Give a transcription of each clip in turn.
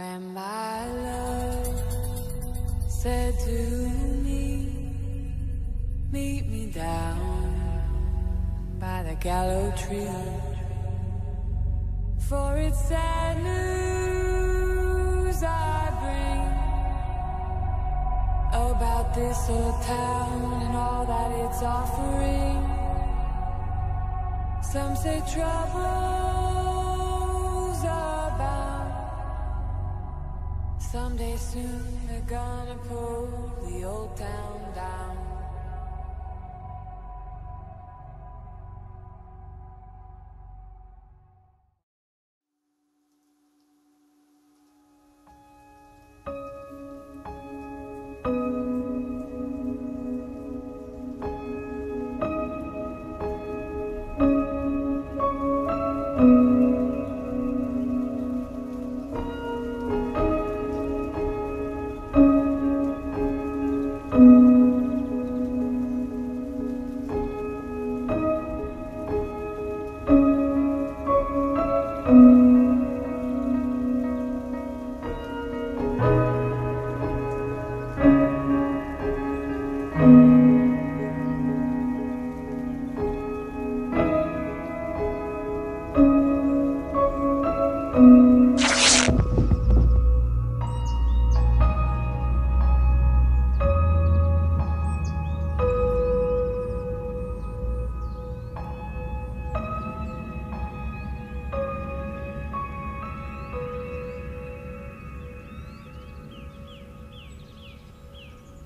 When my love said to me, meet me down by the gallows tree, for it's sad news I bring about this old town and all that it's offering. Some say troubles abound. Someday soon they're gonna pull the old town down.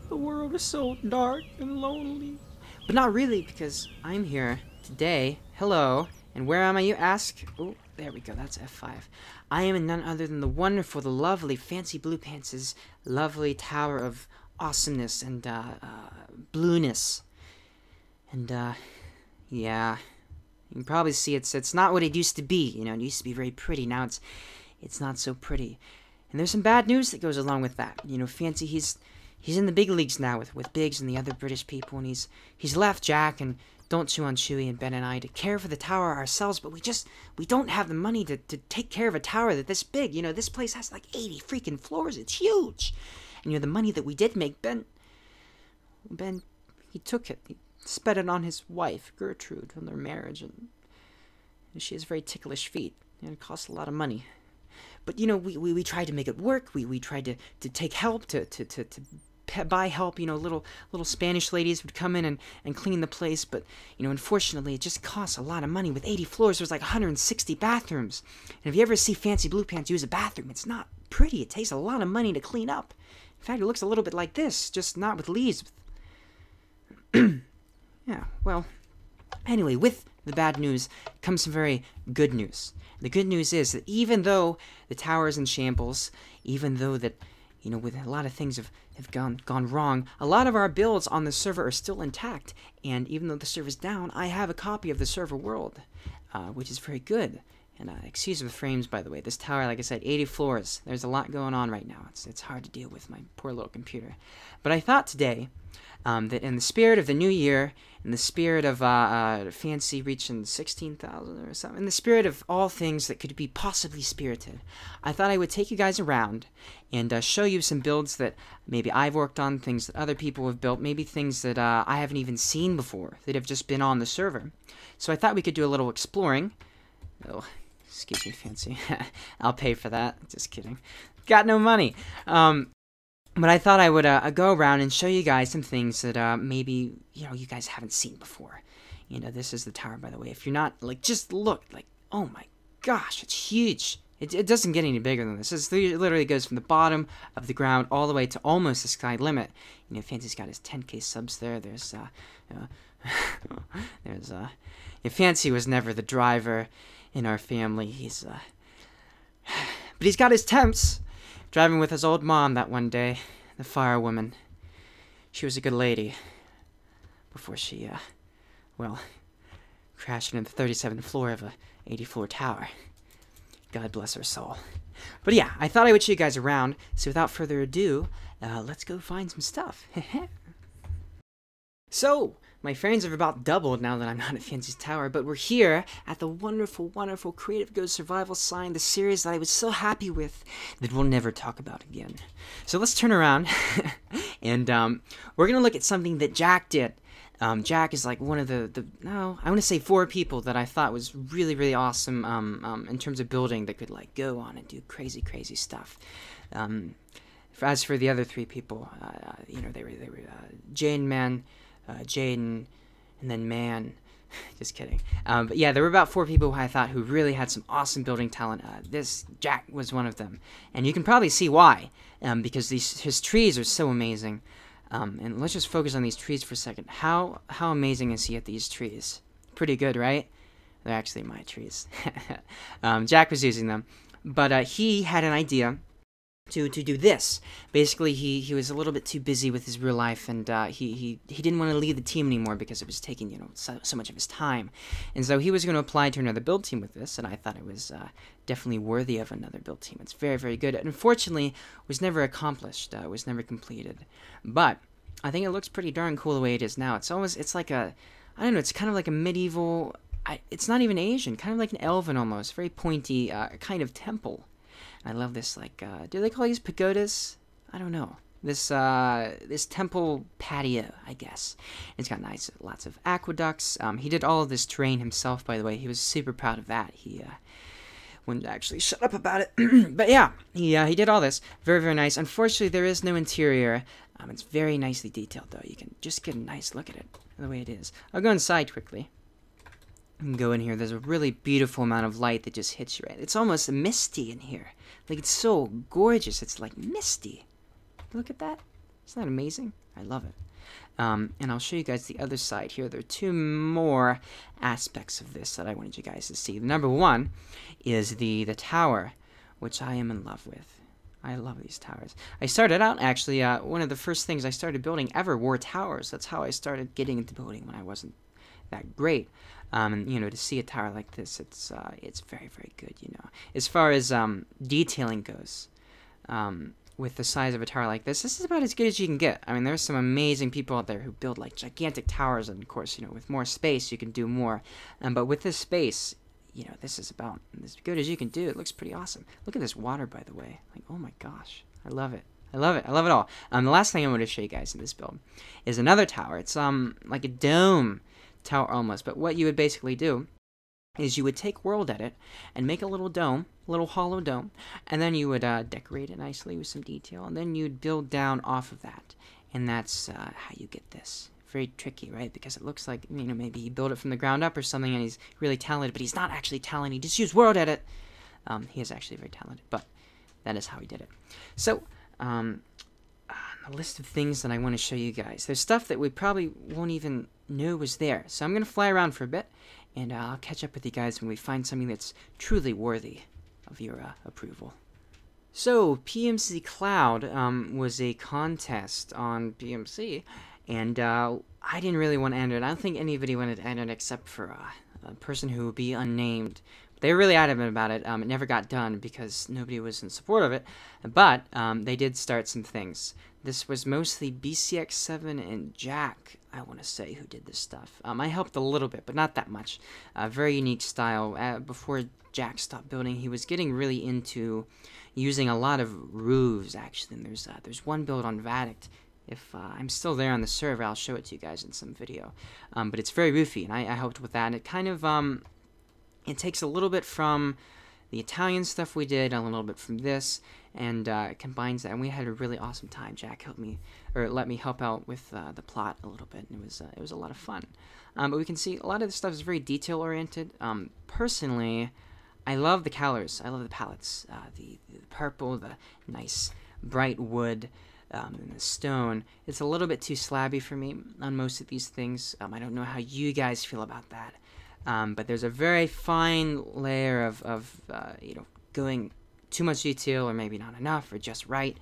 The world is so dark and lonely. But not really, because I'm here today. Hello. And where am I, you ask? Oh, there we go. That's F5. I am in none other than the wonderful, the lovely, Fancy Blue Pants' lovely tower of awesomeness and blueness. And, yeah. You can probably see it's not what it used to be. You know, it used to be very pretty. Now it's not so pretty. And there's some bad news that goes along with that. You know, Fancy, he's in the big leagues now with Biggs and the other British people, and he's left Jack and Don't Chew on Chewy and Ben and I to care for the tower ourselves, but we don't have the money to take care of a tower that's this big. You know, this place has like 80 freaking floors. It's huge. And you know, the money that we did make, Ben, he took it. He spent it on his wife, Gertrude, on their marriage, and she has very ticklish feet, and it costs a lot of money. But, you know, we tried to make it work. We tried to take help, to buy help. You know, little Spanish ladies would come in and clean the place. But, you know, unfortunately, it just costs a lot of money. With 80 floors, there's like 160 bathrooms. And if you ever see Fancy Blue Pants use a bathroom, it's not pretty. It takes a lot of money to clean up. In fact, it looks a little bit like this, just not with leaves. Yeah, well, anyway, with the bad news comes some very good news. The good news is that even though the tower is in shambles, even though that, you know, with a lot of things have gone wrong, a lot of our builds on the server are still intact. And even though the server's down, I have a copy of the server world, which is very good. And excuse the frames, by the way. This tower, like I said, 80 floors. There's a lot going on right now. It's hard to deal with my poor little computer. But I thought today that in the spirit of the new year, in the spirit of Fancy reaching 16,000 or something, in the spirit of all things that could be possibly spirited, I thought I would take you guys around and show you some builds that maybe I've worked on, things that other people have built, maybe things that I haven't even seen before, that have just been on the server. So I thought we could do a little exploring. Oh, excuse me, Fancy. I'll pay for that. Just kidding. Got no money. But I thought I would go around and show you guys some things that maybe, you know, you guys haven't seen before. You know, this is the tower, by the way. If you're not, like, just look, like, oh my gosh, it's huge. It doesn't get any bigger than this. It literally goes from the bottom of the ground all the way to almost the sky limit. You know, Fancy's got his 10K subs there. There's, Fancy was never the driver in our family. But he's got his temps. Driving with his old mom that one day, the firewoman. She was a good lady. Before she, well, crashed into the 37th floor of a 80-floor tower. God bless her soul. But yeah, I thought I would show you guys around, so without further ado, let's go find some stuff. So, my frames have about doubled now that I'm not at Fancy's Tower, but we're here at the wonderful, wonderful Creative Ghost Survival Sign, the series that I was so happy with that we'll never talk about again. So let's turn around, and we're going to look at something that Jack did. Jack is like one of I want to say 4 people that I thought was really, really awesome in terms of building that could like go on and do crazy, crazy stuff. As for the other 3 people, you know, they were Jadenman, Jaden, and then Man. Just kidding. But yeah, there were about 4 people who I thought who really had some awesome building talent. This Jack was one of them, and you can probably see why, because his trees are so amazing. And let's just focus on these trees for a second. How amazing is he at these trees? Pretty good, right? They're actually my trees. Jack was using them, but he had an idea to do this. Basically, he was a little bit too busy with his real life, and he didn't want to lead the team anymore because it was taking, you know, so much of his time. And so he was going to apply to another build team with this, and I thought it was definitely worthy of another build team. It's very, very good. Unfortunately, was never accomplished. Was never completed. But I think it looks pretty darn cool the way it is now. It's like a, I don't know, it's kind of like a medieval, it's not even Asian, kind of like an elven almost, very pointy kind of temple. I love this, like, do they call these pagodas? I don't know. This temple patio, I guess. It's got lots of aqueducts. He did all of this terrain himself, by the way. He was super proud of that. He wouldn't actually shut up about it. But yeah, he did all this. Very, very nice. Unfortunately, there is no interior. It's very nicely detailed, though. You can just get a nice look at it, the way it is. I'll go inside quickly. And go in here. There's a really beautiful amount of light that just hits you right. It's almost misty in here. Like, it's so gorgeous. It's like misty. Look at that. Isn't that amazing? I love it. And I'll show you guys the other side here. There are 2 more aspects of this that I wanted you guys to see. The number 1 is the tower, which I am in love with. I love these towers. I started out, actually, one of the first things I started building ever were towers. That's how I started getting into building when I wasn't that great. And, you know, to see a tower like this, it's very, very good, you know. As far as detailing goes, with the size of a tower like this is about as good as you can get. I mean, there's some amazing people out there who build, like, gigantic towers, and, of course, you know, with more space, you can do more. But with this space, you know, this is about as good as you can do. It looks pretty awesome. Look at this water, by the way. Like, oh my gosh. I love it. I love it. I love it all. The last thing I want to show you guys in this build is another tower. It's like a dome tower almost, but what you would basically do is you would take World Edit and make a little dome, a little hollow dome, and then you would decorate it nicely with some detail, and then you'd build down off of that, and that's how you get this. Very tricky, right? Because it looks like, you know, maybe he built it from the ground up or something, and he's really talented, but he's not actually talented. He just used World Edit. He is actually very talented, but that is how he did it. So, a list of things that I want to show you guys. There's stuff that we probably won't even know was there. So I'm going to fly around for a bit, and I'll catch up with you guys when we find something that's truly worthy of your approval. So, PMC Cloud was a contest on PMC, and I didn't really want to enter it. I don't think anybody wanted to enter it except for a person who would be unnamed. They were really adamant about it. It never got done because nobody was in support of it, but they did start some things. This was mostly BCX7 and Jack, I want to say, who did this stuff. I helped a little bit, but not that much. Very unique style. Before Jack stopped building, he was getting really into using a lot of roofs, actually. And there's one build on Vadict. If I'm still there on the server, I'll show it to you guys in some video. But it's very roofy, and I helped with that. And it kind of, it takes a little bit from the Italian stuff we did, a little bit from this, and it combines that, and we had a really awesome time. Jack helped me, or let me help out with the plot a little bit, and it was a lot of fun. But we can see a lot of this stuff is very detail oriented. Personally, I love the colors. I love the palettes. The purple, the nice bright wood, and the stone. It's a little bit too slabby for me on most of these things. I don't know how you guys feel about that. But there's a very fine layer of you know, going too much detail, or maybe not enough, or just right.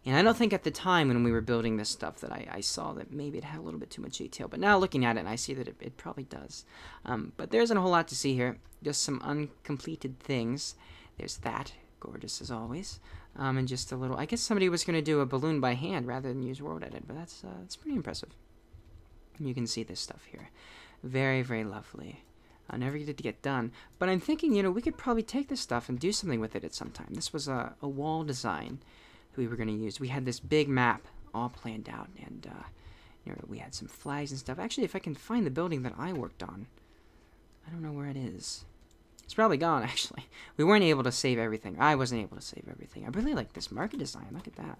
And I don't think at the time when we were building this stuff that I saw that maybe it had a little bit too much detail. But now looking at it, I see that it probably does. But there isn't a whole lot to see here. Just some uncompleted things. There's that. Gorgeous as always. And just a little... I guess somebody was going to do a balloon by hand rather than use World Edit, but that's pretty impressive. You can see this stuff here. Very, very lovely. I never get to get done. But I'm thinking, you know, we could probably take this stuff and do something with it at some time. This was a wall design that we were going to use. We had this big map all planned out, and you know, we had some flags and stuff. Actually, if I can find the building that I worked on, I don't know where it is. It's probably gone, actually. We weren't able to save everything. I wasn't able to save everything. I really like this market design. Look at that.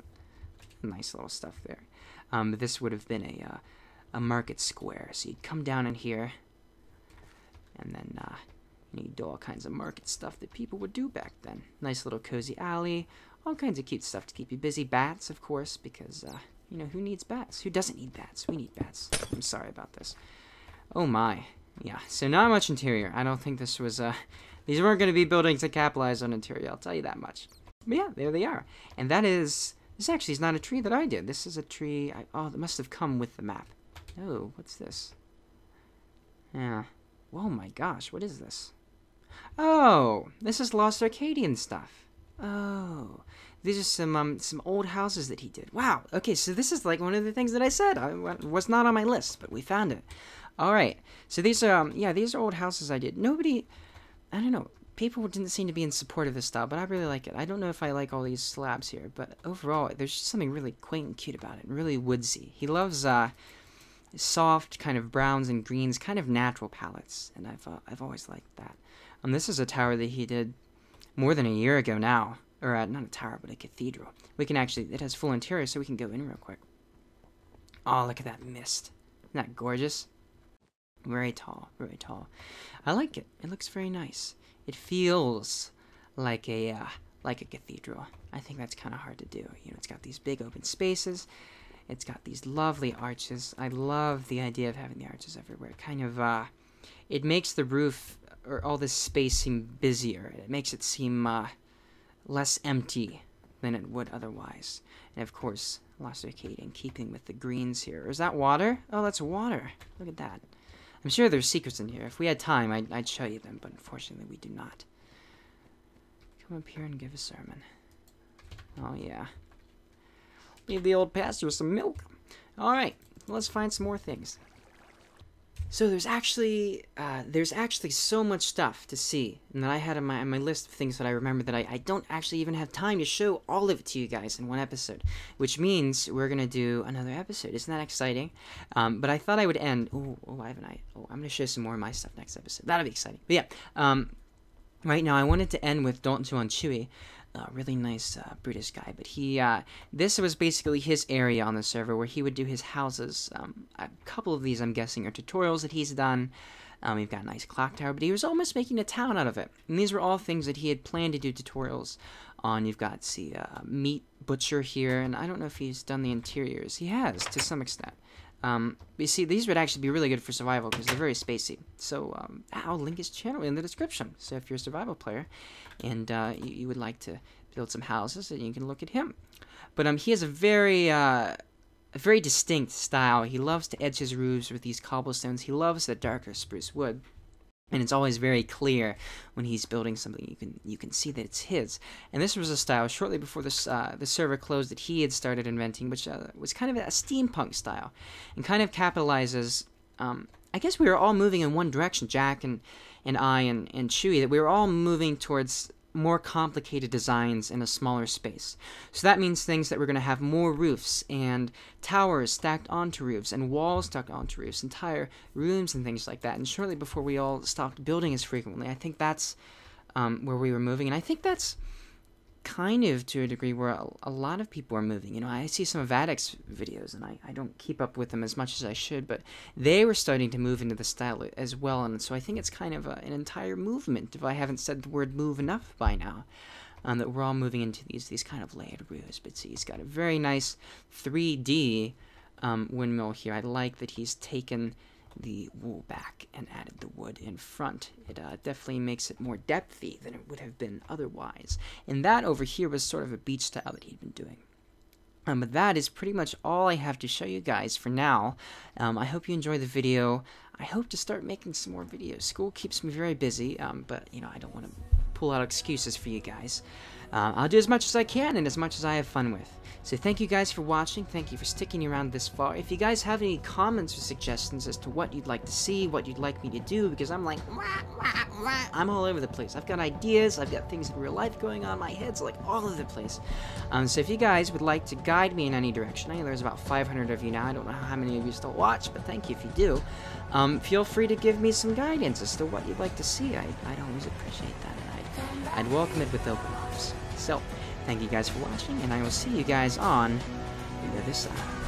Nice little stuff there. This would have been a market square. So you'd come down in here, and then you'd do all kinds of market stuff that people would do back then. Nice little cozy alley. All kinds of cute stuff to keep you busy. Bats, of course, because, you know, who needs bats? Who doesn't need bats? We need bats. I'm sorry about this. Oh, my. Yeah, so not much interior. I don't think this was, these weren't going to be buildings to capitalize on interior, I'll tell you that much. But yeah, there they are. And that is, this actually is not a tree that I did. This is a tree, oh, that must have come with the map. Oh, what's this? Yeah. Oh my gosh, what is this? Oh, this is Lost Arcadian stuff. Oh, these are some old houses that he did. Wow, okay, so this is like one of the things that I said. It was not on my list, but we found it. All right, so these are, yeah, these are old houses I did. Nobody, I don't know, people didn't seem to be in support of this style, but I really like it. I don't know if I like all these slabs here, but overall, there's just something really quaint and cute about it, really woodsy. He loves soft kind of browns and greens, kind of natural palettes, and I've always liked that. This is a tower that he did more than a year ago now, or not a tower, but a cathedral. We can actually, it has full interior, so we can go in real quick. Oh, look at that mist. Isn't that gorgeous? Very tall, very tall. I like it. It looks very nice. It feels like a cathedral. I think that's kind of hard to do. You know, it's got these big open spaces. It's got these lovely arches. I love the idea of having the arches everywhere. It kind of, it makes the roof, or all this space, seem busier. It makes it seem less empty than it would otherwise. And of course, Lost Arcade in keeping with the greens here. Is that water? Oh, that's water. Look at that. I'm sure there's secrets in here. If we had time, I'd show you them, but unfortunately we do not. Come up here and give a sermon. Oh, yeah. Leave the old pastor with some milk. Alright, let's find some more things. So there's actually so much stuff to see, and that I had on my list of things that I remember that I don't actually even have time to show all of it to you guys in one episode, which means we're gonna do another episode. Isn't that exciting? But I thought I would end. I'm gonna show some more of my stuff next episode. That'll be exciting. But yeah, right now I wanted to end with Dalton on Chewy. Really nice British guy, but he this was basically his area on the server where he would do his houses. A couple of these, I'm guessing, are tutorials that he's done. We've got a nice clock tower, but he was almost making a town out of it. And these were all things that he had planned to do tutorials on. You've got, see, meat butcher here, and I don't know if he's done the interiors. He has, to some extent. You see, these would actually be really good for survival because they're very spacey. So I'll link his channel in the description. So if you're a survival player and you would like to build some houses, then you can look at him. But he has a very distinct style. He loves to edge his roofs with these cobblestones. He loves the darker spruce wood. And it's always very clear when he's building something. You can see that it's his. And this was a style shortly before the server closed that he had started inventing, which was kind of a steampunk style, and kind of capitalizes. I guess we were all moving in one direction, Jack and I and Chewy, that we were all moving towards more complicated designs in a smaller space. So that means things that we're going to have more roofs and towers stacked onto roofs and walls stuck onto roofs, entire rooms and things like that. And shortly before we all stopped building as frequently, I think that's where we were moving. And I think that's kind of to a degree where a lot of people are moving. You know, I see some of Addict's videos, and I don't keep up with them as much as I should, but they were starting to move into the style as well, and so I think it's kind of an entire movement, if I haven't said the word move enough by now, that we're all moving into these kind of layered roofs. But see, he's got a very nice 3D windmill here. I like that he's taken the wool back and added the wood in front. It definitely makes it more depthy than it would have been otherwise. And that over here was sort of a beach style that he'd been doing. But that is pretty much all I have to show you guys for now. I hope you enjoy the video. I hope to start making some more videos. School keeps me very busy, but you know, I don't want to pull out excuses for you guys. I'll do as much as I can and as much as I have fun with. So thank you guys for watching. Thank you for sticking around this far. If you guys have any comments or suggestions as to what you'd like to see, what you'd like me to do, because I'm like, I'm all over the place. I've got ideas. I've got things in real life going on. My head's like all over the place. So if you guys would like to guide me in any direction, I know there's about 500 of you now. I don't know how many of you still watch, but thank you if you do. Feel free to give me some guidance as to what you'd like to see. I'd always appreciate that, and I'd welcome it with open arms. So, thank you guys for watching, and I will see you guys on the other side.